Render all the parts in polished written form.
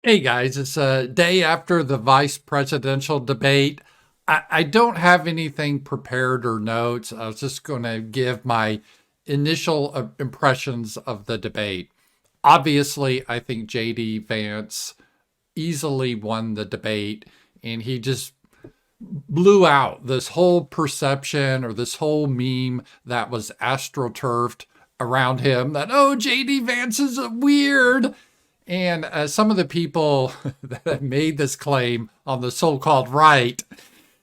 Hey guys, it's a day after the vice presidential debate. I don't have anything prepared or notes. I was just going to give my initial impressions of the debate. Obviously, I think JD Vance easily won the debate, and he just blew out this whole perception or this whole meme that was astroturfed around him that, oh, JD Vance is a weird. And some of the people that have made this claim on the so-called right,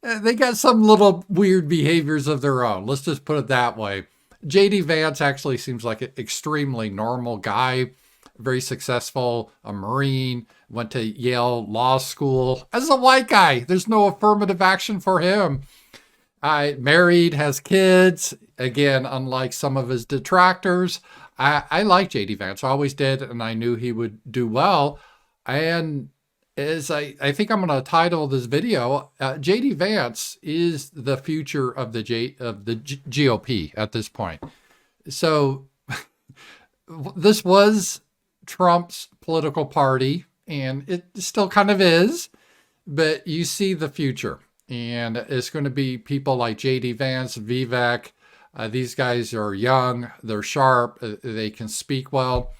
they got some little weird behaviors of their own. Let's just put it that way. JD Vance actually seems like an extremely normal guy, very successful, a Marine, went to Yale Law School. As a white guy, there's no affirmative action for him. Married, has kids. Again, unlike some of his detractors, I like JD Vance. I always did, and I knew he would do well. And as I think I'm going to title this video, JD Vance is the future of the GOP at this point. So this was Trump's political party, and it still kind of is, but you see the future. And it's going to be people like JD Vance, Vivek. These guys are young, they're sharp, they can speak well.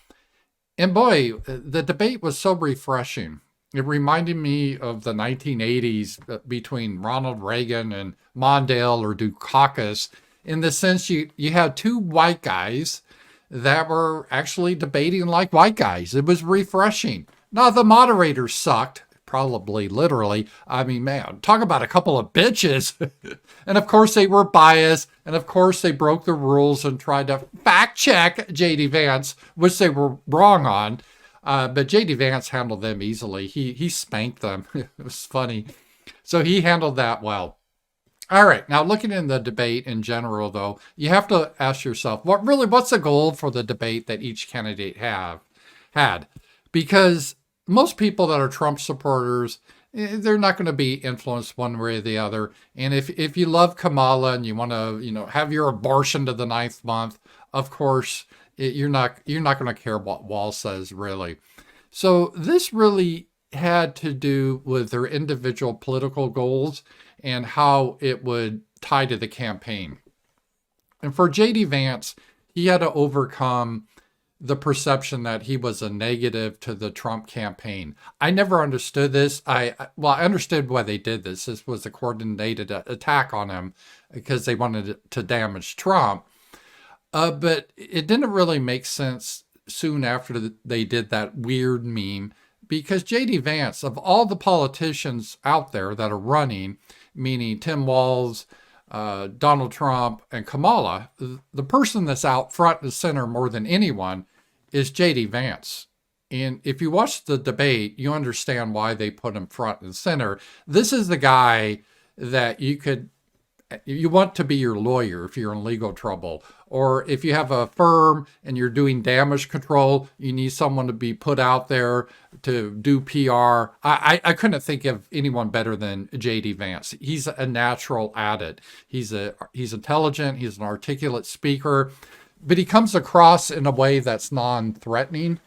And boy, the debate was so refreshing. It reminded me of the 1980s between Ronald Reagan and Mondale or Dukakis, in the sense you had two white guys that were actually debating like white guys. It was refreshing. Now, the moderators sucked. Probably literally. I mean, man, talk about a couple of bitches. And of course they were biased. And of course they broke the rules and tried to fact check JD Vance, which they were wrong on. But JD Vance handled them easily. He spanked them. It was funny. So he handled that well. All right. Now looking in the debate in general, though, you have to ask yourself, what's the goal for the debate that each candidate had? Because most people that are Trump supporters, they're not going to be influenced one way or the other. And if you love Kamala and you want to, have your abortion to the ninth month, of course, you're not going to care what Wall says, really. So this really had to do with their individual political goals and how it would tie to the campaign. And for JD Vance, he had to overcome the perception that he was a negative to the Trump campaign. I never understood this. I understood why they did this. This was a coordinated attack on him because they wanted to damage Trump. But it didn't really make sense soon after they did that weird meme, because JD Vance, of all the politicians out there that are running, meaning Tim Walz, Donald Trump, and Kamala, the person that's out front and center more than anyone is JD Vance. And if you watch the debate, you understand why they put him front and center. This is the guy that you want to be your lawyer if you're in legal trouble, or if you have a firm and you're doing damage control, you need someone to be put out there to do PR. I couldn't think of anyone better than JD Vance. He's a natural at it. He's intelligent. He's an articulate speaker, but he comes across in a way that's non-threatening.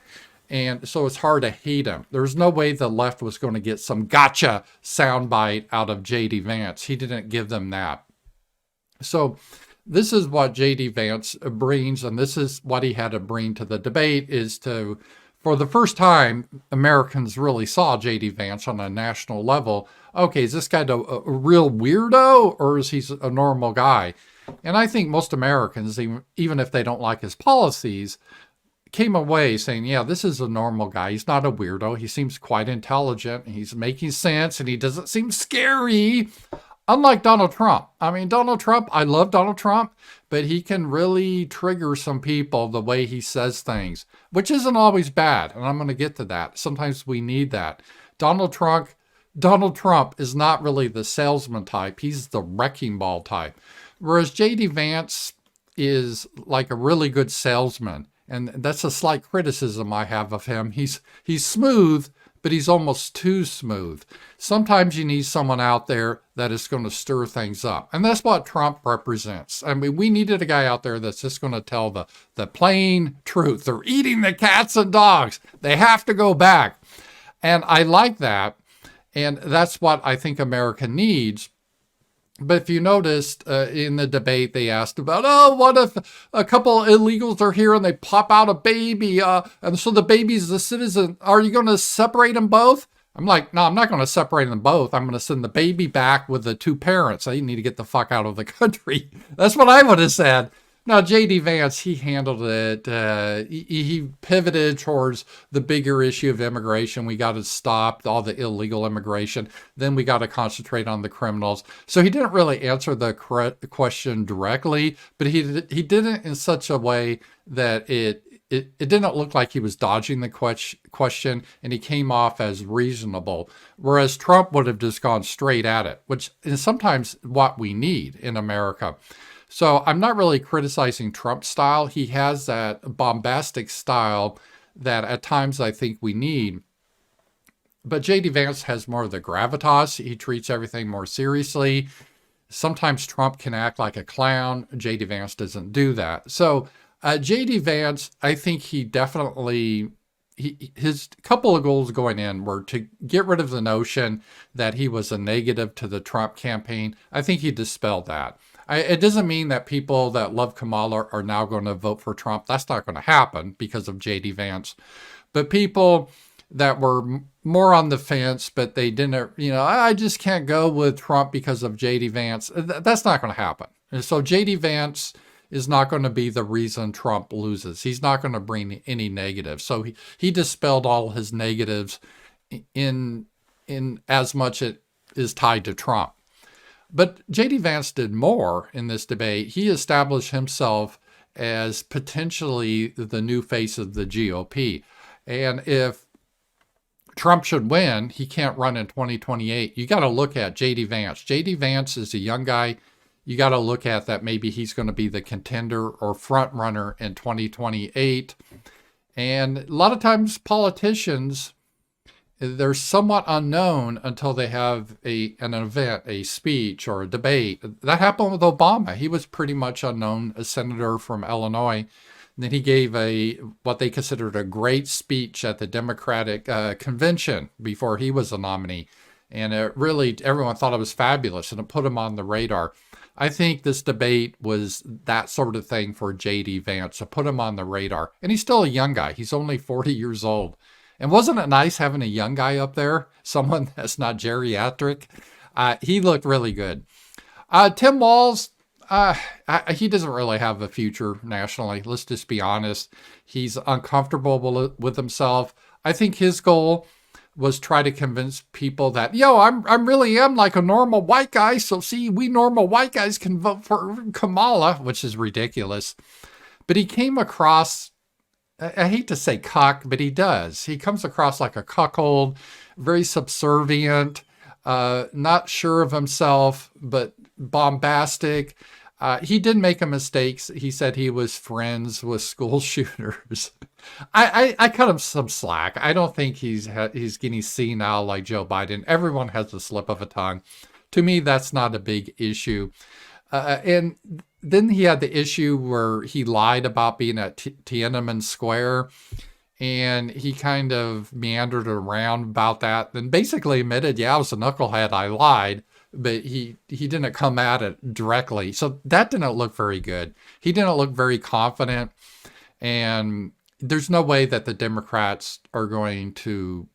And so it's hard to hate him. There's no way the left was going to get some gotcha soundbite out of JD Vance. He didn't give them that. So this is what JD Vance brings, and this is what he had to bring to the debate, is to, for the first time, Americans really saw JD Vance on a national level. Okay, is this guy a real weirdo, or is he a normal guy? And I think most Americans, even if they don't like his policies, came away saying, yeah, this is a normal guy. He's not a weirdo. He seems quite intelligent. He's making sense, and he doesn't seem scary. Unlike Donald Trump. I mean, Donald Trump, I love Donald Trump, but he can really trigger some people the way he says things, which isn't always bad. And I'm going to get to that. Sometimes we need that. Donald Trump is not really the salesman type. He's the wrecking ball type. Whereas JD Vance is like a really good salesman. And that's a slight criticism I have of him. He's smooth, but he's almost too smooth. Sometimes you need someone out there that is going to stir things up. And that's what Trump represents. I mean, we needed a guy out there that's just going to tell the plain truth. They're eating the cats and dogs. They have to go back. And I like that. And that's what I think America needs. But if you noticed in the debate, they asked about, oh, what if a couple illegals are here and they pop out a baby, and so the baby's a citizen? Are you going to separate them both? I'm like, no, I'm not going to separate them both. I'm going to send the baby back with the two parents. They need to get the fuck out of the country. That's what I would have said. Now, J.D. Vance, he handled it. He pivoted towards the bigger issue of immigration. We got to stop all the illegal immigration. Then we got to concentrate on the criminals. So he didn't really answer the question directly, but he did it in such a way that it didn't look like he was dodging the question, and he came off as reasonable, whereas Trump would have just gone straight at it, which is sometimes what we need in America. So I'm not really criticizing Trump's style. He has that bombastic style that at times I think we need. But J.D. Vance has more of the gravitas. He treats everything more seriously. Sometimes Trump can act like a clown. J.D. Vance doesn't do that. So J.D. Vance, I think he definitely, his couple of goals going in were to get rid of the notion that he was a negative to the Trump campaign. I think he dispelled that. It doesn't mean that people that love Kamala are now going to vote for Trump. That's not going to happen because of J.D. Vance. But people that were more on the fence, but they didn't, I just can't go with Trump because of J.D. Vance. That's not going to happen. And so J.D. Vance is not going to be the reason Trump loses. He's not going to bring any negatives. So he dispelled all his negatives in as much it is tied to Trump. But J.D. Vance did more in this debate. He established himself as potentially the new face of the GOP. And if Trump should win, he can't run in 2028. You got to look at J.D. Vance. J.D. Vance is a young guy. You got to look at that. Maybe he's going to be the contender or front runner in 2028. And a lot of times politicians, they're somewhat unknown until they have an event, a speech, or a debate. That happened with Obama. He was pretty much unknown, a senator from Illinois. And then he gave what they considered a great speech at the Democratic convention before he was a nominee. And it really, everyone thought it was fabulous, and it put him on the radar. I think this debate was that sort of thing for J.D. Vance, to put him on the radar. And he's still a young guy. He's only 40 years old. And wasn't it nice having a young guy up there? Someone that's not geriatric. He looked really good. Tim Walz, he doesn't really have a future nationally. Let's just be honest. He's uncomfortable with himself. I think his goal was try to convince people that, I'm really am like a normal white guy. So see, we normal white guys can vote for Kamala, which is ridiculous. But he came across, I hate to say cuck, but he does. He comes across like a cuckold, very subservient, not sure of himself, but bombastic. He did make a mistake. He said he was friends with school shooters. I cut him some slack. I don't think he's getting senile like Joe Biden. Everyone has a slip of a tongue. To me, that's not a big issue. And then he had the issue where he lied about being at Tiananmen Square, and he kind of meandered around about that, then basically admitted, I was a knucklehead, I lied, but he didn't come at it directly. So that didn't look very good. He didn't look very confident, and there's no way that the Democrats are going to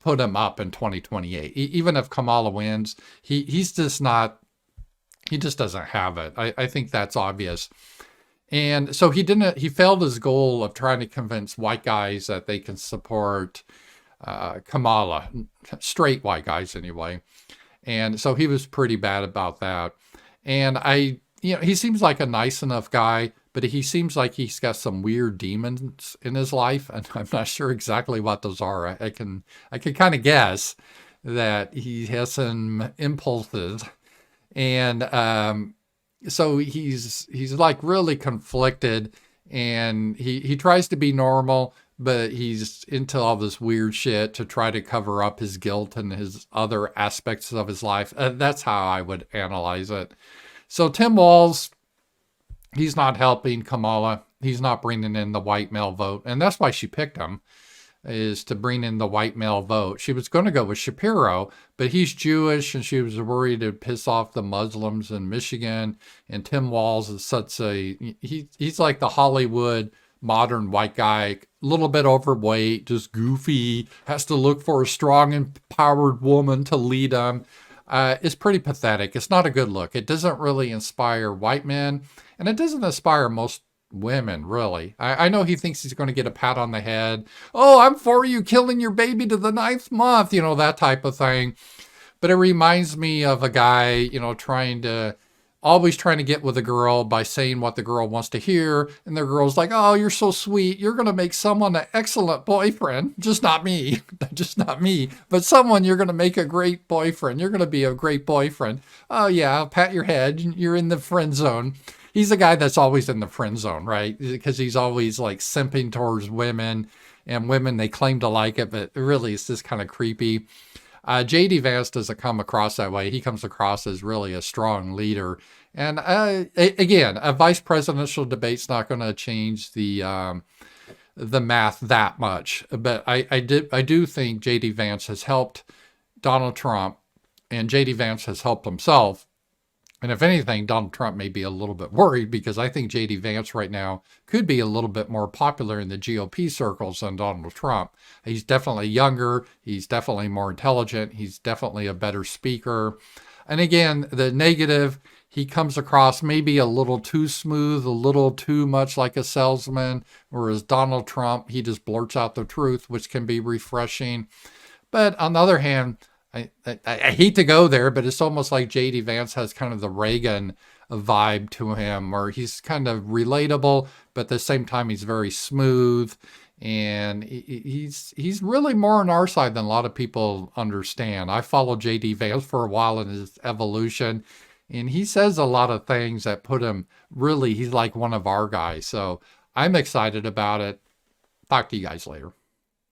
put him up in 2028. Even if Kamala wins, he's just not. He just doesn't have it. I think that's obvious. And so he failed his goal of trying to convince white guys that they can support Kamala, straight white guys anyway. And so he was pretty bad about that. And he seems like a nice enough guy, but he seems like he's got some weird demons in his life. And I'm not sure exactly what those are. I can kind of guess that he has some impulses. And so he's like really conflicted, and he tries to be normal, but he's into all this weird shit to try to cover up his guilt and his other aspects of his life. That's how I would analyze it. So Tim Walz, he's not helping Kamala. He's not bringing in the white male vote, and that's why she picked him. is to bring in the white male vote. She was going to go with Shapiro, but he's Jewish, and she was worried to piss off the Muslims in Michigan. And Tim Walz is such he's like the Hollywood modern white guy, a little bit overweight, just goofy, has to look for a strong, empowered woman to lead him. It's pretty pathetic. It's not a good look. It doesn't really inspire white men, and it doesn't inspire most women, really. I know he thinks he's going to get a pat on the head. Oh, I'm for you killing your baby to the ninth month, that type of thing. But it reminds me of a guy, always trying to get with a girl by saying what the girl wants to hear. And the girl's like, oh, you're so sweet. You're going to make someone an excellent boyfriend. Just not me. Just not me. But someone you're going to make a great boyfriend. You're going to be a great boyfriend. Oh, yeah, I'll pat your head. You're in the friend zone. He's the guy that's always in the friend zone, right? Because he's always like simping towards women. And women, they claim to like it, but really it's just kind of creepy. J.D. Vance doesn't come across that way. He comes across as really a strong leader. And again, a vice presidential debate's not going to change the math that much. But I do think J.D. Vance has helped Donald Trump, and J.D. Vance has helped himself. And if anything, Donald Trump may be a little bit worried, because I think J.D. Vance right now could be a little bit more popular in the GOP circles than Donald Trump. He's definitely younger. He's definitely more intelligent. He's definitely a better speaker. And again, the negative, he comes across maybe a little too smooth, a little too much like a salesman, whereas Donald Trump, he just blurts out the truth, which can be refreshing. But on the other hand, I hate to go there, but it's almost like J.D. Vance has kind of the Reagan vibe to him, where he's kind of relatable, but at the same time, he's very smooth. And he's really more on our side than a lot of people understand. I followed J.D. Vance for a while in his evolution, and he says a lot of things that put him he's like one of our guys. So I'm excited about it. Talk to you guys later.